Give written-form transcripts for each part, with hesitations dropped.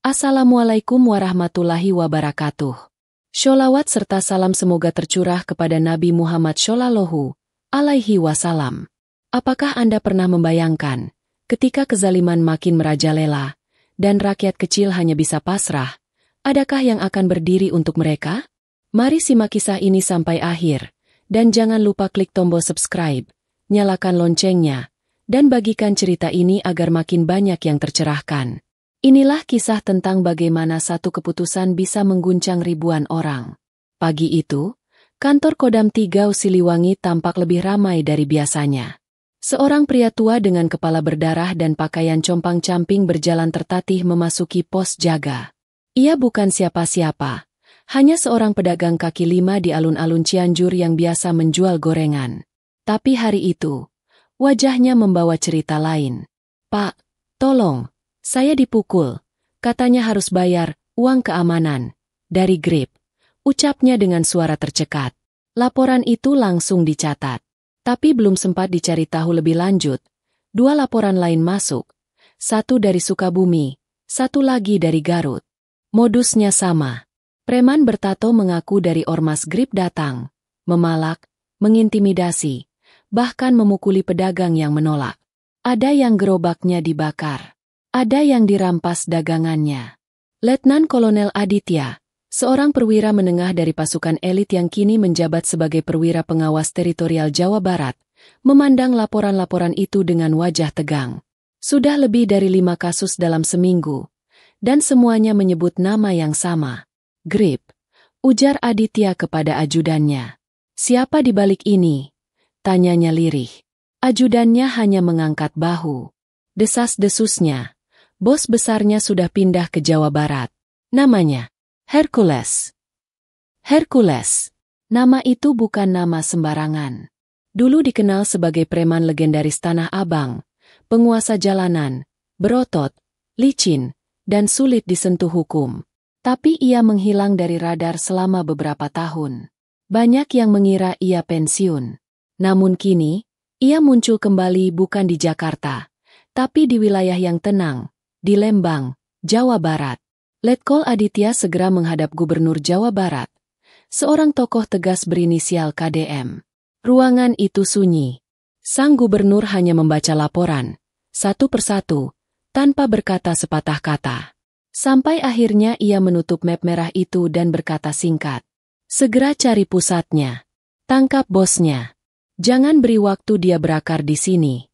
Assalamualaikum warahmatullahi wabarakatuh. Sholawat serta salam semoga tercurah kepada Nabi Muhammad Shallallahu alaihi wasallam. Apakah Anda pernah membayangkan, ketika kezaliman makin merajalela, dan rakyat kecil hanya bisa pasrah, adakah yang akan berdiri untuk mereka? Mari simak kisah ini sampai akhir, dan jangan lupa klik tombol subscribe, nyalakan loncengnya, dan bagikan cerita ini agar makin banyak yang tercerahkan. Inilah kisah tentang bagaimana satu keputusan bisa mengguncang ribuan orang. Pagi itu, kantor Kodam 3 Siliwangi tampak lebih ramai dari biasanya. Seorang pria tua dengan kepala berdarah dan pakaian compang-camping berjalan tertatih memasuki pos jaga. Ia bukan siapa-siapa, hanya seorang pedagang kaki lima di alun-alun Cianjur yang biasa menjual gorengan. Tapi hari itu, wajahnya membawa cerita lain. "Pak, tolong. Saya dipukul, katanya harus bayar uang keamanan dari Grip," ucapnya dengan suara tercekat. Laporan itu langsung dicatat. Tapi belum sempat dicari tahu lebih lanjut, dua laporan lain masuk. Satu dari Sukabumi, satu lagi dari Garut. Modusnya sama. Preman bertato mengaku dari Ormas Grip datang, memalak, mengintimidasi, bahkan memukuli pedagang yang menolak. Ada yang gerobaknya dibakar. Ada yang dirampas dagangannya. Letnan Kolonel Aditya, seorang perwira menengah dari pasukan elit yang kini menjabat sebagai perwira pengawas teritorial Jawa Barat, memandang laporan-laporan itu dengan wajah tegang. Sudah lebih dari 5 kasus dalam seminggu, dan semuanya menyebut nama yang sama. Grip, ujar Aditya kepada ajudannya. "Siapa di balik ini?" tanyanya lirih. Ajudannya hanya mengangkat bahu. Desas-desusnya. Bos besarnya sudah pindah ke Jawa Barat. Namanya Hercules. Hercules. Nama itu bukan nama sembarangan. Dulu dikenal sebagai preman legendaris Tanah Abang, penguasa jalanan, berotot, licin, dan sulit disentuh hukum. Tapi ia menghilang dari radar selama beberapa tahun. Banyak yang mengira ia pensiun. Namun kini, ia muncul kembali bukan di Jakarta, tapi di wilayah yang tenang, di Lembang, Jawa Barat. Letkol Aditya segera menghadap Gubernur Jawa Barat, seorang tokoh tegas berinisial KDM. Ruangan itu sunyi. Sang gubernur hanya membaca laporan, satu persatu, tanpa berkata sepatah kata. Sampai akhirnya ia menutup map merah itu dan berkata singkat, "Segera cari pusatnya. Tangkap bosnya. Jangan beri waktu dia berakar di sini."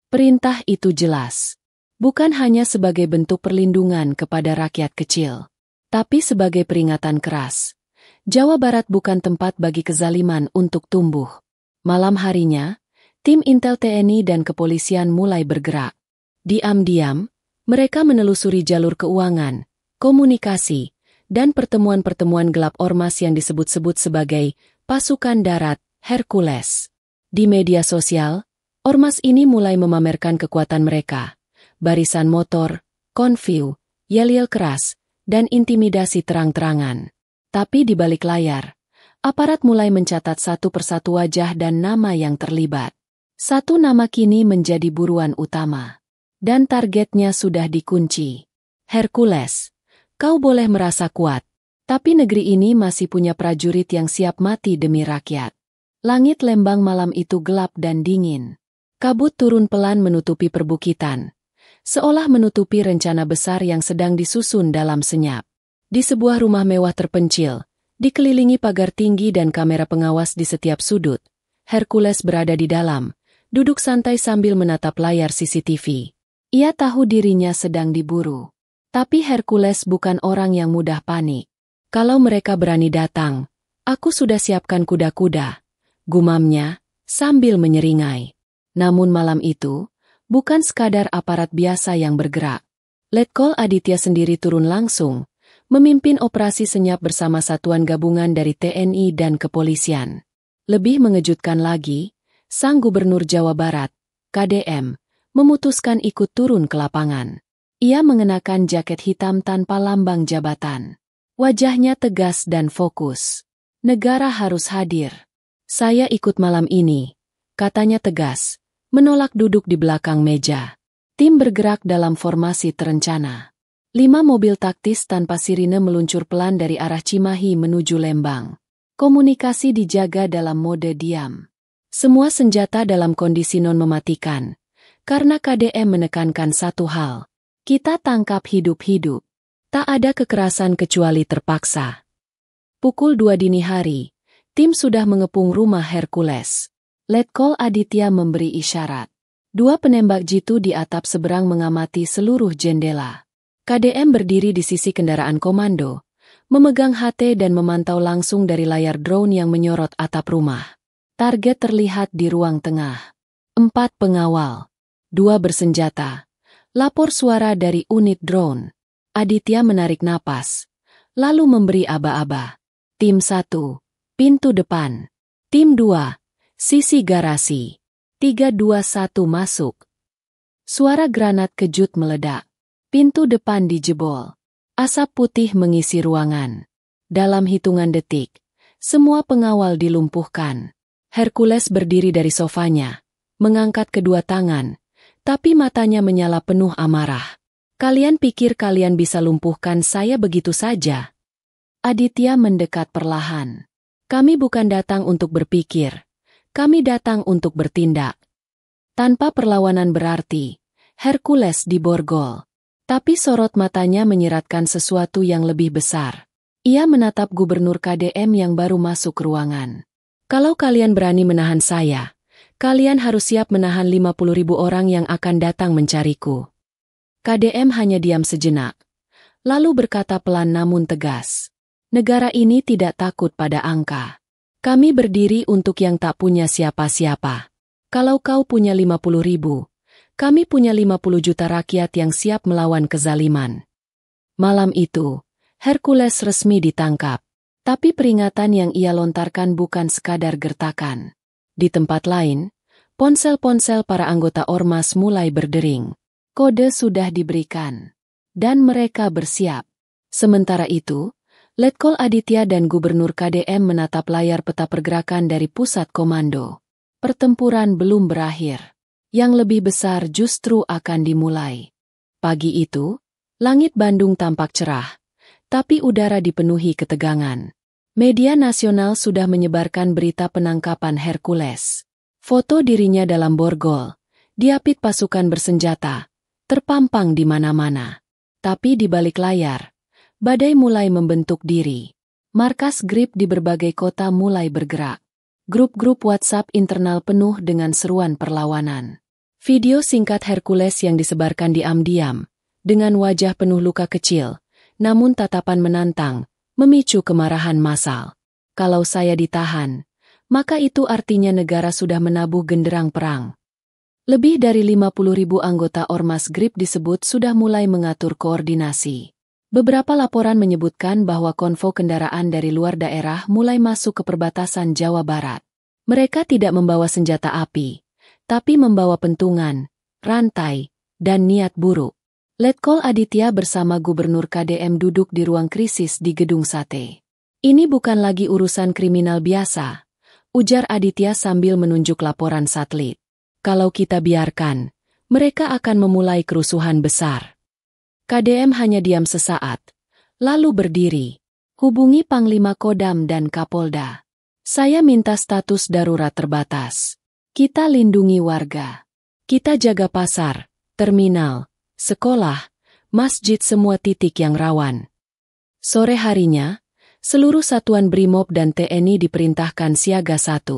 Perintah itu jelas. Bukan hanya sebagai bentuk perlindungan kepada rakyat kecil, tapi sebagai peringatan keras. Jawa Barat bukan tempat bagi kezaliman untuk tumbuh. Malam harinya, tim Intel TNI dan kepolisian mulai bergerak. Diam-diam, mereka menelusuri jalur keuangan, komunikasi, dan pertemuan-pertemuan gelap ormas yang disebut-sebut sebagai pasukan darat Hercules. Di media sosial, ormas ini mulai memamerkan kekuatan mereka. Barisan motor, konvoy, yel-yel keras, dan intimidasi terang-terangan. Tapi di balik layar, aparat mulai mencatat satu persatu wajah dan nama yang terlibat. Satu nama kini menjadi buruan utama. Dan targetnya sudah dikunci. "Hercules, kau boleh merasa kuat, tapi negeri ini masih punya prajurit yang siap mati demi rakyat." Langit Lembang malam itu gelap dan dingin. Kabut turun pelan menutupi perbukitan, seolah menutupi rencana besar yang sedang disusun dalam senyap. Di sebuah rumah mewah terpencil, dikelilingi pagar tinggi dan kamera pengawas di setiap sudut, Hercules berada di dalam, duduk santai sambil menatap layar CCTV. Ia tahu dirinya sedang diburu. Tapi Hercules bukan orang yang mudah panik. "Kalau mereka berani datang, aku sudah siapkan kuda-kuda," gumamnya, sambil menyeringai. Namun malam itu, bukan sekadar aparat biasa yang bergerak. Letkol Aditya sendiri turun langsung, memimpin operasi senyap bersama satuan gabungan dari TNI dan kepolisian. Lebih mengejutkan lagi, sang Gubernur Jawa Barat, KDM, memutuskan ikut turun ke lapangan. Ia mengenakan jaket hitam tanpa lambang jabatan. Wajahnya tegas dan fokus. "Negara harus hadir. Saya ikut malam ini," katanya tegas, menolak duduk di belakang meja. Tim bergerak dalam formasi terencana. 5 mobil taktis tanpa sirine meluncur pelan dari arah Cimahi menuju Lembang. Komunikasi dijaga dalam mode diam. Semua senjata dalam kondisi non-mematikan. Karena KDM menekankan satu hal. Kita tangkap hidup-hidup. Tak ada kekerasan kecuali terpaksa. Pukul 2 dini hari, tim sudah mengepung rumah Hercules. Letkol Aditya memberi isyarat. 2 penembak jitu di atap seberang mengamati seluruh jendela. KDM berdiri di sisi kendaraan komando, memegang HT dan memantau langsung dari layar drone yang menyorot atap rumah. Target terlihat di ruang tengah. 4 pengawal. 2 bersenjata. Lapor suara dari unit drone. Aditya menarik napas, lalu memberi aba-aba. Tim 1, pintu depan. Tim 2, sisi garasi. 3, 2, 1 masuk. Suara granat kejut meledak. Pintu depan dijebol. Asap putih mengisi ruangan. Dalam hitungan detik, semua pengawal dilumpuhkan. Hercules berdiri dari sofanya, mengangkat kedua tangan, tapi matanya menyala penuh amarah. Kalian pikir kalian bisa lumpuhkan saya begitu saja? Aditya mendekat perlahan. Kami bukan datang untuk berpikir. Kami datang untuk bertindak. Tanpa perlawanan berarti, Hercules diborgol. Tapi sorot matanya menyiratkan sesuatu yang lebih besar. Ia menatap gubernur KDM yang baru masuk ke ruangan. Kalau kalian berani menahan saya, kalian harus siap menahan 50.000 orang yang akan datang mencariku. KDM hanya diam sejenak, lalu berkata pelan namun tegas. Negara ini tidak takut pada angka. Kami berdiri untuk yang tak punya siapa-siapa. Kalau kau punya 50.000, kami punya 50 juta rakyat yang siap melawan kezaliman. Malam itu, Hercules resmi ditangkap. Tapi peringatan yang ia lontarkan bukan sekadar gertakan. Di tempat lain, ponsel-ponsel para anggota Ormas mulai berdering. Kode sudah diberikan. Dan mereka bersiap. Sementara itu, Letkol Aditya dan Gubernur KDM menatap layar peta pergerakan dari pusat komando. Pertempuran belum berakhir. Yang lebih besar justru akan dimulai. Pagi itu, langit Bandung tampak cerah, tapi udara dipenuhi ketegangan. Media nasional sudah menyebarkan berita penangkapan Hercules. Foto dirinya dalam borgol, diapit pasukan bersenjata, terpampang di mana-mana. Tapi di balik layar, badai mulai membentuk diri. Markas grip di berbagai kota mulai bergerak. Grup-grup WhatsApp internal penuh dengan seruan perlawanan. Video singkat Hercules yang disebarkan diam-diam, dengan wajah penuh luka kecil, namun tatapan menantang, memicu kemarahan massal. Kalau saya ditahan, maka itu artinya negara sudah menabuh genderang perang. Lebih dari 50.000 anggota Ormas Grip disebut sudah mulai mengatur koordinasi. Beberapa laporan menyebutkan bahwa konvo kendaraan dari luar daerah mulai masuk ke perbatasan Jawa Barat. Mereka tidak membawa senjata api, tapi membawa pentungan, rantai, dan niat buruk. Letkol Aditya bersama Gubernur KDM duduk di ruang krisis di Gedung Sate. Ini bukan lagi urusan kriminal biasa, ujar Aditya sambil menunjuk laporan satelit. Kalau kita biarkan, mereka akan memulai kerusuhan besar. KDM hanya diam sesaat, lalu berdiri. Hubungi Panglima Kodam dan Kapolda. Saya minta status darurat terbatas. Kita lindungi warga. Kita jaga pasar, terminal, sekolah, masjid semua titik yang rawan. Sore harinya, seluruh satuan BRIMOB dan TNI diperintahkan siaga 1.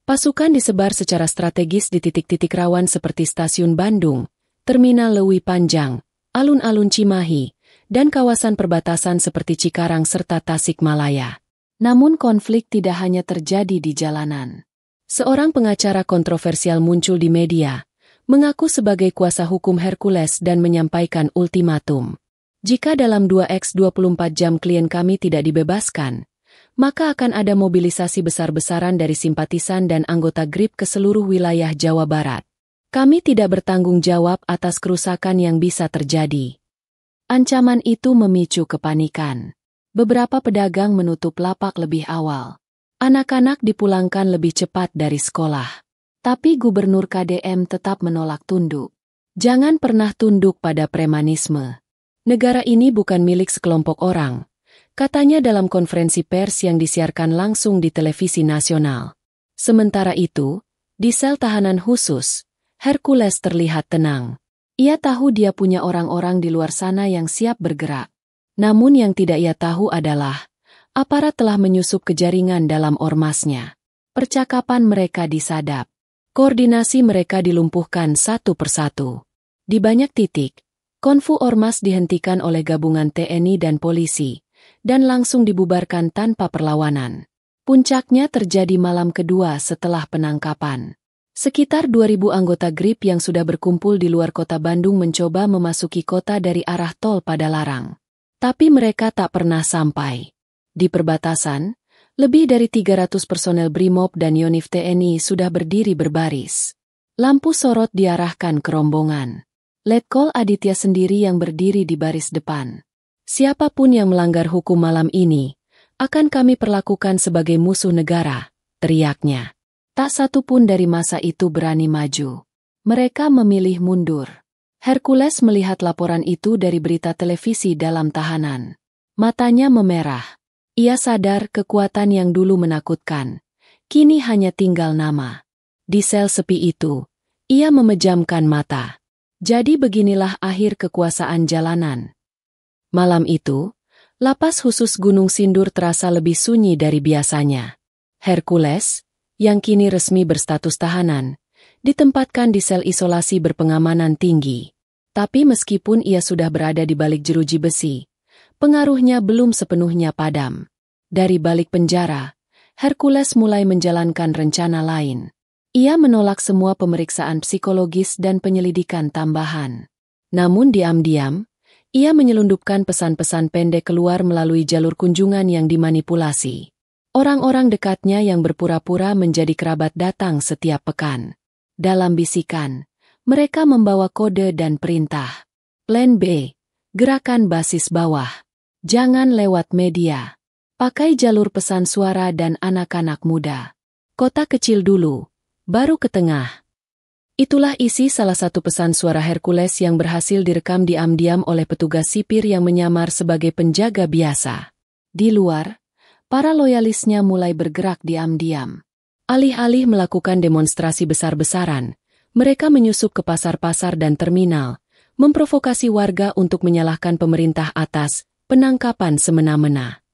Pasukan disebar secara strategis di titik-titik rawan seperti Stasiun Bandung, Terminal Lewi Panjang, alun-alun Cimahi, dan kawasan perbatasan seperti Cikarang serta Tasikmalaya. Namun konflik tidak hanya terjadi di jalanan. Seorang pengacara kontroversial muncul di media, mengaku sebagai kuasa hukum Hercules dan menyampaikan ultimatum. Jika dalam 2x24 jam klien kami tidak dibebaskan, maka akan ada mobilisasi besar-besaran dari simpatisan dan anggota GRIP ke seluruh wilayah Jawa Barat. Kami tidak bertanggung jawab atas kerusakan yang bisa terjadi. Ancaman itu memicu kepanikan. Beberapa pedagang menutup lapak lebih awal. Anak-anak dipulangkan lebih cepat dari sekolah. Tapi Gubernur KDM tetap menolak tunduk. Jangan pernah tunduk pada premanisme. Negara ini bukan milik sekelompok orang, katanya dalam konferensi pers yang disiarkan langsung di televisi nasional. Sementara itu, di sel tahanan khusus, Hercules terlihat tenang. Ia tahu dia punya orang-orang di luar sana yang siap bergerak. Namun yang tidak ia tahu adalah, aparat telah menyusup ke jaringan dalam ormasnya. Percakapan mereka disadap. Koordinasi mereka dilumpuhkan satu persatu. Di banyak titik, konvu ormas dihentikan oleh gabungan TNI dan polisi, dan langsung dibubarkan tanpa perlawanan. Puncaknya terjadi malam kedua setelah penangkapan. Sekitar 2.000 anggota GRIP yang sudah berkumpul di luar kota Bandung mencoba memasuki kota dari arah tol Padalarang. Tapi mereka tak pernah sampai. Di perbatasan, lebih dari 300 personel BRIMOB dan Yonif TNI sudah berdiri berbaris. Lampu sorot diarahkan ke rombongan. Letkol Aditya sendiri yang berdiri di baris depan. Siapapun yang melanggar hukum malam ini, akan kami perlakukan sebagai musuh negara, teriaknya. Tak satu pun dari masa itu berani maju. Mereka memilih mundur. Hercules melihat laporan itu dari berita televisi dalam tahanan. Matanya memerah. Ia sadar kekuatan yang dulu menakutkan. Kini hanya tinggal nama. Di sel sepi itu, ia memejamkan mata. Jadi beginilah akhir kekuasaan jalanan. Malam itu, lapas khusus Gunung Sindur terasa lebih sunyi dari biasanya. Hercules, yang kini resmi berstatus tahanan, ditempatkan di sel isolasi berpengamanan tinggi. Tapi meskipun ia sudah berada di balik jeruji besi, pengaruhnya belum sepenuhnya padam. Dari balik penjara, Hercules mulai menjalankan rencana lain. Ia menolak semua pemeriksaan psikologis dan penyelidikan tambahan. Namun diam-diam, ia menyelundupkan pesan-pesan pendek keluar melalui jalur kunjungan yang dimanipulasi. Orang-orang dekatnya yang berpura-pura menjadi kerabat datang setiap pekan. Dalam bisikan, mereka membawa kode dan perintah. Plan B, gerakan basis bawah. Jangan lewat media. Pakai jalur pesan suara dan anak-anak muda. Kota kecil dulu, baru ke tengah. Itulah isi salah satu pesan suara Hercules yang berhasil direkam diam-diam oleh petugas sipir yang menyamar sebagai penjaga biasa. Di luar, para loyalisnya mulai bergerak diam-diam. Alih-alih melakukan demonstrasi besar-besaran, mereka menyusup ke pasar-pasar dan terminal, memprovokasi warga untuk menyalahkan pemerintah atas penangkapan semena-mena.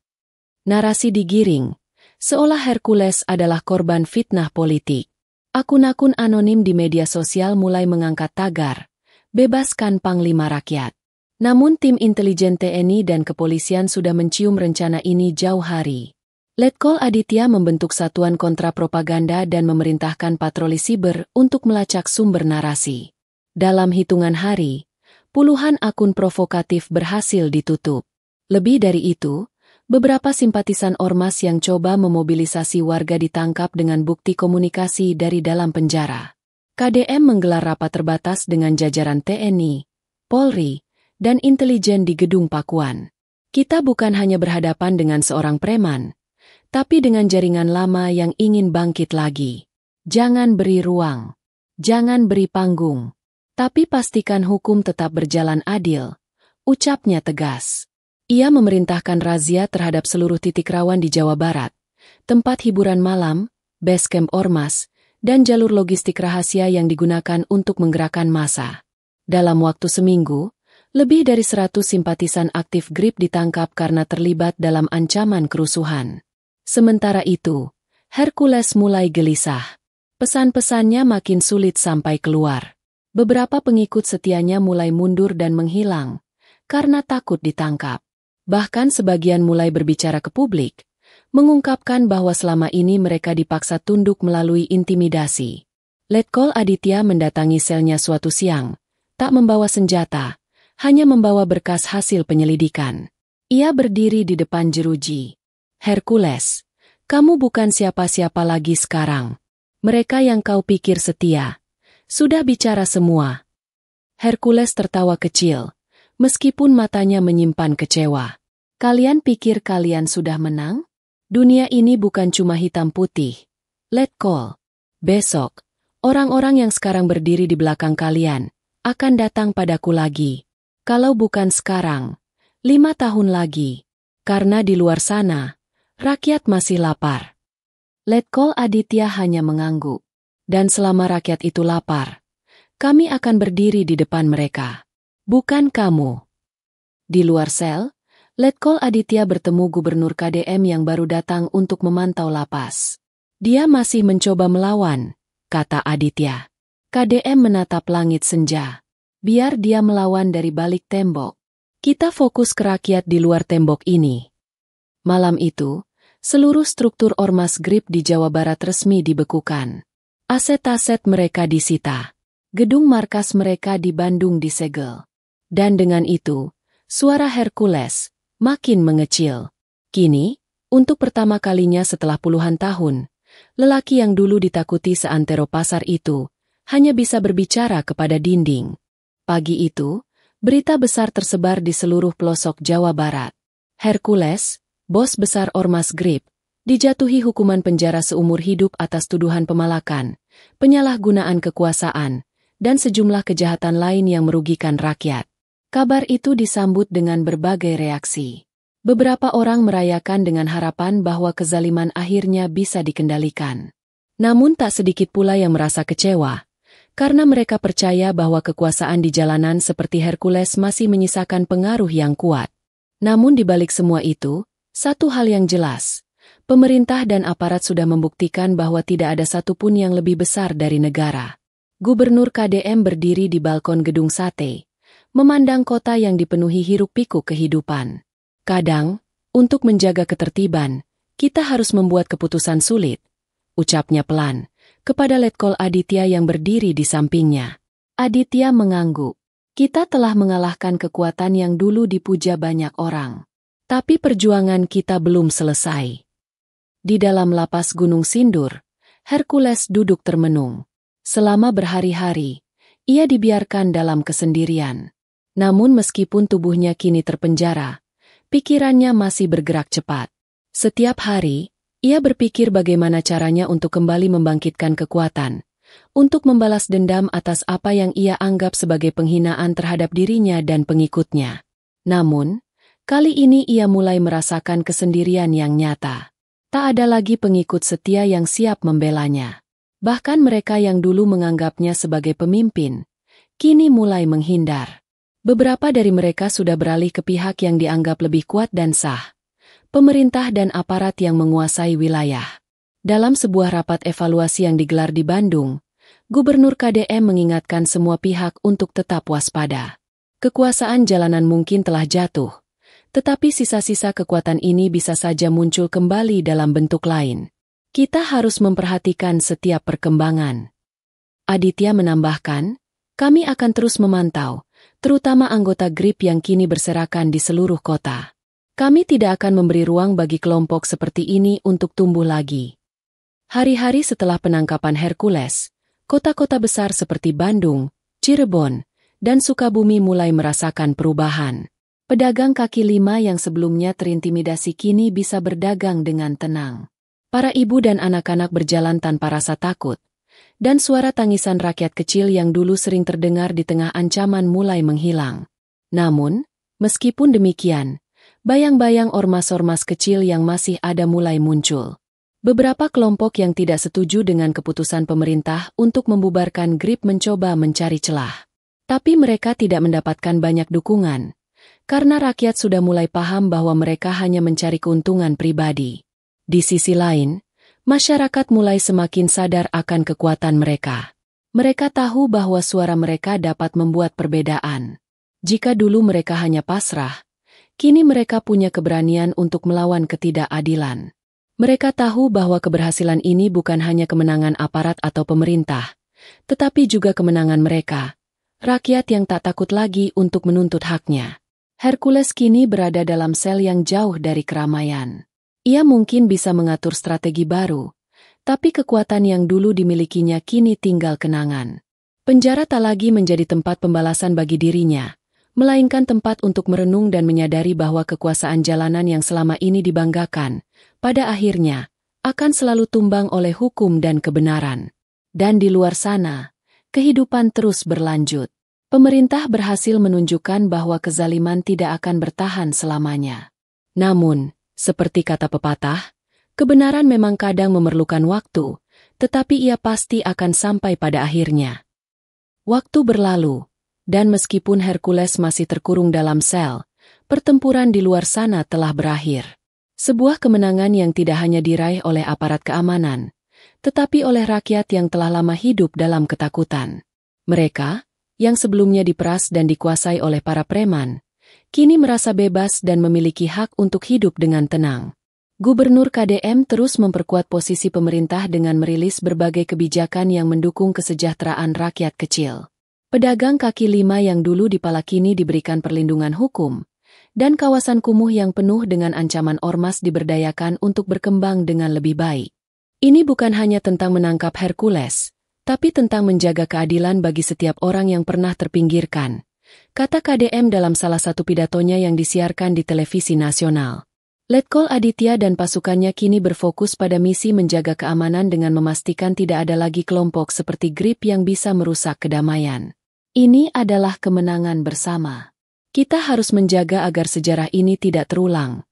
Narasi digiring, seolah Hercules adalah korban fitnah politik. Akun-akun anonim di media sosial mulai mengangkat tagar, bebaskan Panglima Rakyat. Namun tim intelijen TNI dan kepolisian sudah mencium rencana ini jauh hari. Letkol Aditya membentuk satuan kontrapropaganda dan memerintahkan patroli siber untuk melacak sumber narasi. Dalam hitungan hari, puluhan akun provokatif berhasil ditutup. Lebih dari itu, beberapa simpatisan ormas yang coba memobilisasi warga ditangkap dengan bukti komunikasi dari dalam penjara. KDM menggelar rapat terbatas dengan jajaran TNI, Polri, dan intelijen di Gedung Pakuan. Kita bukan hanya berhadapan dengan seorang preman, tapi dengan jaringan lama yang ingin bangkit lagi. Jangan beri ruang, jangan beri panggung, tapi pastikan hukum tetap berjalan adil, ucapnya tegas. Ia memerintahkan razia terhadap seluruh titik rawan di Jawa Barat, tempat hiburan malam, base camp ormas, dan jalur logistik rahasia yang digunakan untuk menggerakkan massa. Dalam waktu seminggu, lebih dari 100 simpatisan aktif GRIP ditangkap karena terlibat dalam ancaman kerusuhan. Sementara itu, Hercules mulai gelisah. Pesan-pesannya makin sulit sampai keluar. Beberapa pengikut setianya mulai mundur dan menghilang, karena takut ditangkap. Bahkan sebagian mulai berbicara ke publik, mengungkapkan bahwa selama ini mereka dipaksa tunduk melalui intimidasi. Letkol Aditya mendatangi selnya suatu siang, tak membawa senjata, hanya membawa berkas hasil penyelidikan. Ia berdiri di depan jeruji. Hercules, kamu bukan siapa-siapa lagi sekarang. Mereka yang kau pikir setia, sudah bicara semua. Hercules tertawa kecil, meskipun matanya menyimpan kecewa. Kalian pikir kalian sudah menang? Dunia ini bukan cuma hitam putih. Letkol. Besok, orang-orang yang sekarang berdiri di belakang kalian akan datang padaku lagi. Kalau bukan sekarang, 5 tahun lagi. Karena di luar sana, rakyat masih lapar. Letkol Aditya hanya mengangguk. Dan selama rakyat itu lapar, kami akan berdiri di depan mereka. Bukan kamu. Di luar sel, Letkol Aditya bertemu Gubernur KDM yang baru datang untuk memantau lapas. Dia masih mencoba melawan, kata Aditya. KDM menatap langit senja. Biar dia melawan dari balik tembok. Kita fokus ke rakyat di luar tembok ini. Malam itu, seluruh struktur Ormas GRIP di Jawa Barat resmi dibekukan. Aset-aset mereka disita. Gedung markas mereka di Bandung disegel. Dan dengan itu, suara Hercules makin mengecil. Kini, untuk pertama kalinya setelah puluhan tahun, lelaki yang dulu ditakuti seantero pasar itu hanya bisa berbicara kepada dinding. Pagi itu, berita besar tersebar di seluruh pelosok Jawa Barat. Hercules, bos besar Ormas GRIP, dijatuhi hukuman penjara seumur hidup atas tuduhan pemalakan, penyalahgunaan kekuasaan, dan sejumlah kejahatan lain yang merugikan rakyat. Kabar itu disambut dengan berbagai reaksi. Beberapa orang merayakan dengan harapan bahwa kezaliman akhirnya bisa dikendalikan. Namun tak sedikit pula yang merasa kecewa, karena mereka percaya bahwa kekuasaan di jalanan seperti Hercules masih menyisakan pengaruh yang kuat. Namun di balik semua itu, satu hal yang jelas, pemerintah dan aparat sudah membuktikan bahwa tidak ada satupun yang lebih besar dari negara. Gubernur KDM berdiri di balkon gedung sate, memandang kota yang dipenuhi hiruk-pikuk kehidupan. Kadang, untuk menjaga ketertiban, kita harus membuat keputusan sulit, ucapnya pelan, kepada Letkol Aditya yang berdiri di sampingnya. Aditya mengangguk. Kita telah mengalahkan kekuatan yang dulu dipuja banyak orang. Tapi perjuangan kita belum selesai. Di dalam lapas Gunung Sindur, Hercules duduk termenung. Selama berhari-hari, ia dibiarkan dalam kesendirian. Namun meskipun tubuhnya kini terpenjara, pikirannya masih bergerak cepat. Setiap hari, ia berpikir bagaimana caranya untuk kembali membangkitkan kekuatan, untuk membalas dendam atas apa yang ia anggap sebagai penghinaan terhadap dirinya dan pengikutnya. Namun, kali ini ia mulai merasakan kesendirian yang nyata. Tak ada lagi pengikut setia yang siap membelanya. Bahkan mereka yang dulu menganggapnya sebagai pemimpin, kini mulai menghindar. Beberapa dari mereka sudah beralih ke pihak yang dianggap lebih kuat dan sah, pemerintah dan aparat yang menguasai wilayah. Dalam sebuah rapat evaluasi yang digelar di Bandung, Gubernur KDM mengingatkan semua pihak untuk tetap waspada. Kekuasaan jalanan mungkin telah jatuh, tetapi sisa-sisa kekuatan ini bisa saja muncul kembali dalam bentuk lain. Kita harus memperhatikan setiap perkembangan. Aditya menambahkan, kami akan terus memantau, terutama anggota GRIP yang kini berserakan di seluruh kota. Kami tidak akan memberi ruang bagi kelompok seperti ini untuk tumbuh lagi. Hari-hari setelah penangkapan Hercules, kota-kota besar seperti Bandung, Cirebon, dan Sukabumi mulai merasakan perubahan. Pedagang kaki lima yang sebelumnya terintimidasi kini bisa berdagang dengan tenang. Para ibu dan anak-anak berjalan tanpa rasa takut, dan suara tangisan rakyat kecil yang dulu sering terdengar di tengah ancaman mulai menghilang. Namun, meskipun demikian, bayang-bayang ormas-ormas kecil yang masih ada mulai muncul. Beberapa kelompok yang tidak setuju dengan keputusan pemerintah untuk membubarkan GRIP mencoba mencari celah. Tapi mereka tidak mendapatkan banyak dukungan, karena rakyat sudah mulai paham bahwa mereka hanya mencari keuntungan pribadi. Di sisi lain, masyarakat mulai semakin sadar akan kekuatan mereka. Mereka tahu bahwa suara mereka dapat membuat perbedaan. Jika dulu mereka hanya pasrah, kini mereka punya keberanian untuk melawan ketidakadilan. Mereka tahu bahwa keberhasilan ini bukan hanya kemenangan aparat atau pemerintah, tetapi juga kemenangan mereka, rakyat yang tak takut lagi untuk menuntut haknya. Hercules kini berada dalam sel yang jauh dari keramaian. Ia mungkin bisa mengatur strategi baru, tapi kekuatan yang dulu dimilikinya kini tinggal kenangan. Penjara tak lagi menjadi tempat pembalasan bagi dirinya, melainkan tempat untuk merenung dan menyadari bahwa kekuasaan jalanan yang selama ini dibanggakan, pada akhirnya, akan selalu tumbang oleh hukum dan kebenaran. Dan di luar sana, kehidupan terus berlanjut. Pemerintah berhasil menunjukkan bahwa kezaliman tidak akan bertahan selamanya. Namun, seperti kata pepatah, kebenaran memang kadang memerlukan waktu, tetapi ia pasti akan sampai pada akhirnya. Waktu berlalu, dan meskipun Hercules masih terkurung dalam sel, pertempuran di luar sana telah berakhir. Sebuah kemenangan yang tidak hanya diraih oleh aparat keamanan, tetapi oleh rakyat yang telah lama hidup dalam ketakutan. Mereka, yang sebelumnya diperas dan dikuasai oleh para preman, kini merasa bebas dan memiliki hak untuk hidup dengan tenang. Gubernur KDM terus memperkuat posisi pemerintah dengan merilis berbagai kebijakan yang mendukung kesejahteraan rakyat kecil. Pedagang kaki lima yang dulu dipala kini diberikan perlindungan hukum, dan kawasan kumuh yang penuh dengan ancaman ormas diberdayakan untuk berkembang dengan lebih baik. Ini bukan hanya tentang menangkap Hercules, tapi tentang menjaga keadilan bagi setiap orang yang pernah terpinggirkan, kata KDM dalam salah satu pidatonya yang disiarkan di televisi nasional. Letkol Aditya dan pasukannya kini berfokus pada misi menjaga keamanan dengan memastikan tidak ada lagi kelompok seperti GRIP yang bisa merusak kedamaian. Ini adalah kemenangan bersama. Kita harus menjaga agar sejarah ini tidak terulang,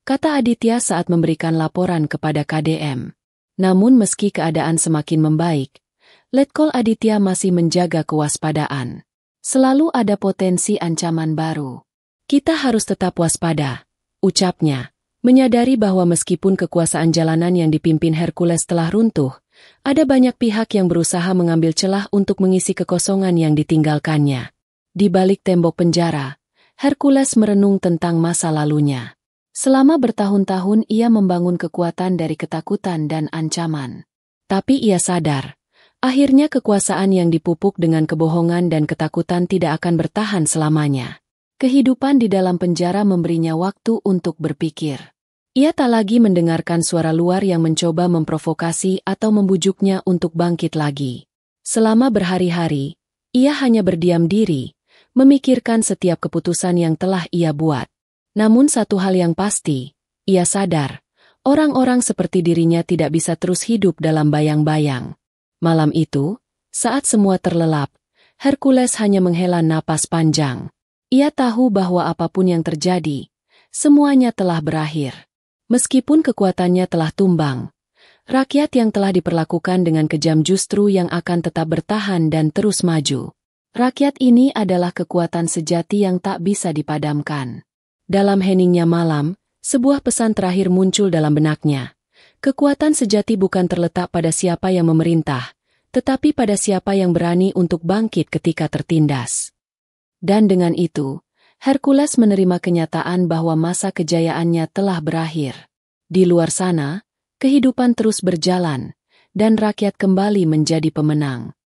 kata Aditya saat memberikan laporan kepada KDM. Namun meski keadaan semakin membaik, Letkol Aditya masih menjaga kewaspadaan. Selalu ada potensi ancaman baru. Kita harus tetap waspada, ucapnya, menyadari bahwa meskipun kekuasaan jalanan yang dipimpin Hercules telah runtuh, ada banyak pihak yang berusaha mengambil celah untuk mengisi kekosongan yang ditinggalkannya. Di balik tembok penjara, Hercules merenung tentang masa lalunya. Selama bertahun-tahun ia membangun kekuatan dari ketakutan dan ancaman. Tapi ia sadar, akhirnya kekuasaan yang dipupuk dengan kebohongan dan ketakutan tidak akan bertahan selamanya. Kehidupan di dalam penjara memberinya waktu untuk berpikir. Ia tak lagi mendengarkan suara luar yang mencoba memprovokasi atau membujuknya untuk bangkit lagi. Selama berhari-hari, ia hanya berdiam diri, memikirkan setiap keputusan yang telah ia buat. Namun satu hal yang pasti, ia sadar, orang-orang seperti dirinya tidak bisa terus hidup dalam bayang-bayang. Malam itu, saat semua terlelap, Hercules hanya menghela napas panjang. Ia tahu bahwa apapun yang terjadi, semuanya telah berakhir. Meskipun kekuatannya telah tumbang, rakyat yang telah diperlakukan dengan kejam justru yang akan tetap bertahan dan terus maju. Rakyat ini adalah kekuatan sejati yang tak bisa dipadamkan. Dalam heningnya malam, sebuah pesan terakhir muncul dalam benaknya. Kekuatan sejati bukan terletak pada siapa yang memerintah, tetapi pada siapa yang berani untuk bangkit ketika tertindas. Dan dengan itu, Hercules menerima kenyataan bahwa masa kejayaannya telah berakhir. Di luar sana, kehidupan terus berjalan, dan rakyat kembali menjadi pemenang.